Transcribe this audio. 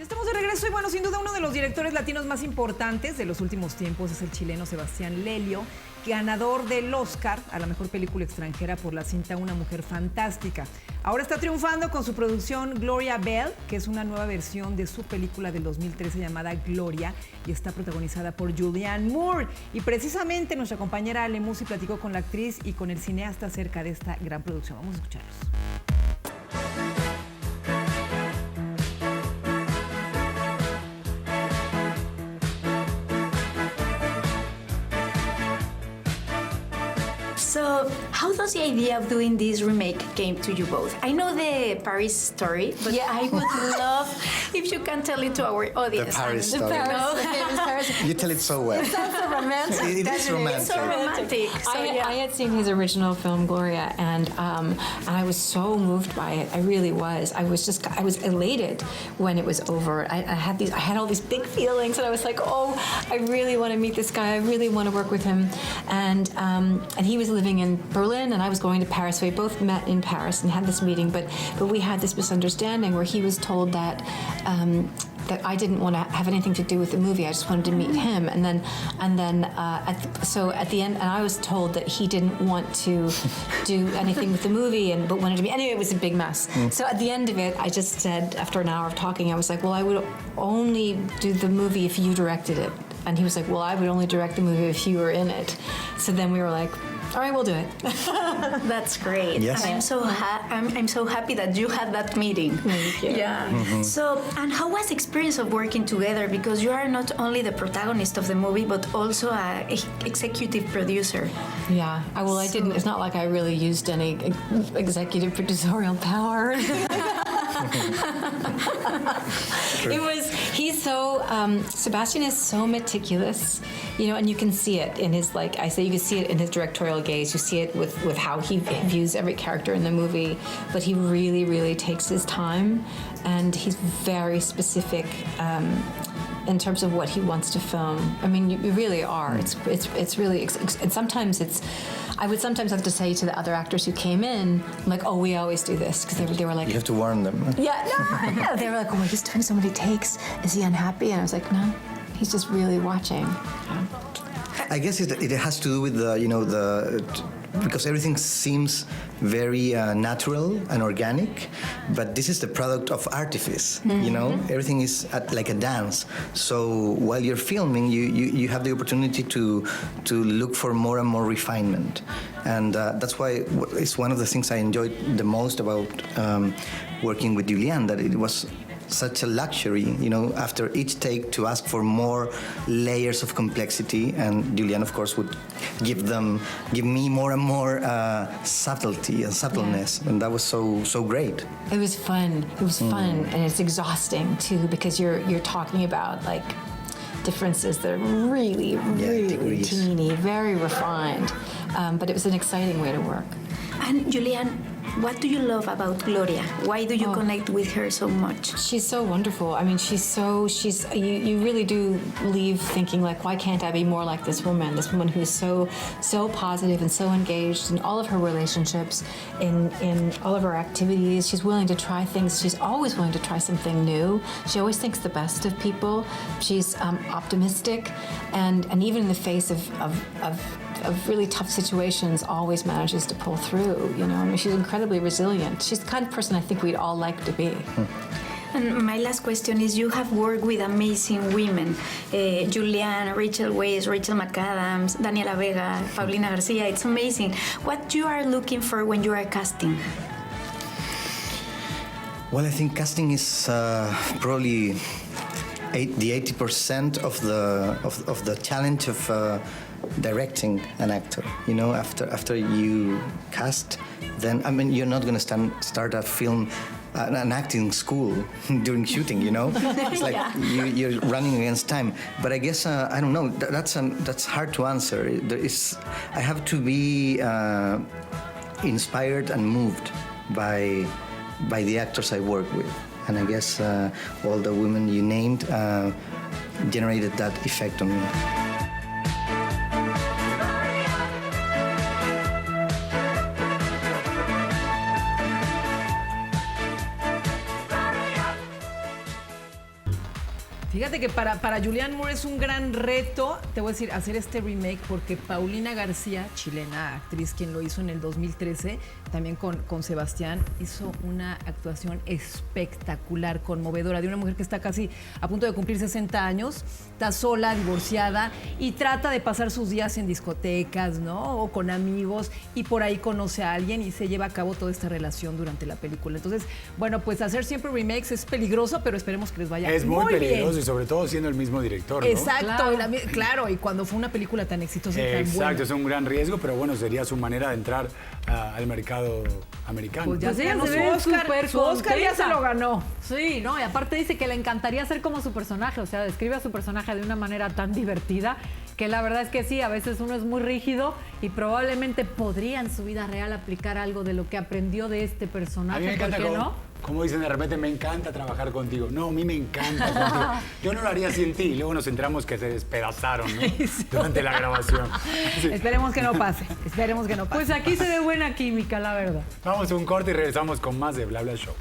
Estamos de regreso y bueno, sin duda uno de los directores latinos más importantes de los últimos tiempos es el chileno Sebastián Lelio, ganador del Oscar a la mejor película extranjera por la cinta Una Mujer Fantástica. Ahora está triunfando con su producción Gloria Bell, que es una nueva versión de su película del 2013 llamada Gloria y está protagonizada por Julianne Moore. Y precisamente nuestra compañera Ale Musi platicó con la actriz y con el cineasta acerca de esta gran producción. Vamos a escucharlos. So, how does the idea of doing this remake came to you both? I know the Paris story, but yeah, I would love if you can tell it to our audience. The Paris story. The famous Paris. You tell it so well. It sounds so romantic. It is romantic. It's so romantic. So, I had seen his original film Gloria, and I was so moved by it. I really was. I was elated when it was over. I had all these big feelings, and I was like, oh, I really want to meet this guy. I really want to work with him, and he was living in Berlin, and I was going to Paris. So we both met in Paris and had this meeting, but we had this misunderstanding where he was told that that I didn't want to have anything to do with the movie. I just wanted to meet him, and then at the end, and I was told that he didn't want to do anything with the movie, but wanted to be. Anyway, it was a big mess. So at the end of it, I just said, after an hour of talking, I was like, well, I would only do the movie if you directed it. And he was like, well, I would only direct the movie if you were in it. So then we were like, all right, we'll do it. That's great. Yes. And I'm so happy that you had that meeting. Thank you. Yeah. Mm-hmm. So, and how was the experience of working together? Because you are not only the protagonist of the movie, but also an executive producer. Yeah. I didn't. It's not like I really used any executive producerial power. Sebastian is so meticulous, and you can see it in his, you can see it in his directorial gaze. You see it with how he views every character in the movie, but he really, really takes his time, and he's very specific in terms of what he wants to film. I mean, you really are. It's really, and sometimes I would sometimes have to say to the other actors who came in, like, oh, we always do this, because they were like... You have to warn them. Yeah, no. They were like, oh, he's doing so many takes. Is he unhappy? And I was like, no, he's just really watching. Yeah. I guess it has to do with because everything seems very natural and organic, but this is the product of artifice. Mm-hmm. Everything is like a dance. So while you're filming, you have the opportunity to look for more and more refinement, and that's why it's one of the things I enjoyed the most about working with Julianne, that it was such a luxury, after each take to ask for more layers of complexity, and Julianne, of course, would give me more and more subtlety and subtleness, and that was so great. It was fun. It was fun, and it's exhausting too, because you're talking about like differences that are really, really teeny, very refined, but it was an exciting way to work. And Julianne, what do you love about Gloria? Why do you connect with her so much? She's so wonderful. I mean, you really do leave thinking, like, why can't I be more like this woman who's so positive and so engaged in all of her relationships, in all of her activities. She's willing to try things. She's always willing to try something new. She always thinks the best of people. She's optimistic, and even in the face of really tough situations, always manages to pull through. I mean, she's incredibly resilient. She's the kind of person I think we'd all like to be. And my last question is, you have worked with amazing women, Julianne, Rachel Weisz, Rachel McAdams, Daniela Vega, Paulina Garcia. It's amazing. What you are looking for when you are casting? Well, I think casting is probably the 80% of the challenge of directing an actor. After you cast, then you're not going to start a film, an acting school during shooting. It's like you're running against time. But I guess I don't know. That's hard to answer. I have to be inspired and moved by the actors I work with, and I guess all the women you named generated that effect on me. Fíjate que para Julianne Moore es un gran reto, te voy a decir, hacer este remake porque Paulina García, chilena actriz, quien lo hizo en el 2013, también con Sebastián, hizo una actuación espectacular, conmovedora, de una mujer que está casi a punto de cumplir 60 años, está sola, divorciada y trata de pasar sus días en discotecas, ¿no? O con amigos y por ahí conoce a alguien y se lleva a cabo toda esta relación durante la película. Entonces, bueno, pues hacer siempre remakes es peligroso, pero esperemos que les vaya muy bien. Es muy peligroso y sobre todo siendo el mismo director, ¿no? Exacto, claro, y cuando fue una película tan exitosa y tan buena. Exacto, es un gran riesgo, pero bueno, sería su manera de entrar al mercado americano. Pues ya Pues se ella ganó se su ve Oscar. súper Su Oscar ya se contenta. lo ganó. Sí, no, y aparte dice que le encantaría ser como su personaje, o sea, describe a su personaje de una manera tan divertida que la verdad es que sí, a veces uno es muy rígido y probablemente podría en su vida real aplicar algo de lo que aprendió de este A mí personaje, me encanta ¿por qué no? como dicen de repente, me encanta trabajar contigo. No, a mí me encanta contigo. Yo no lo haría sin ti. Y luego nos enteramos que se despedazaron, ¿no? Durante la grabación. Sí. Esperemos que no pase, esperemos que no pase. Pues aquí se ve buena química, la verdad. Vamos a un corte y regresamos con más de Bla Bla Show.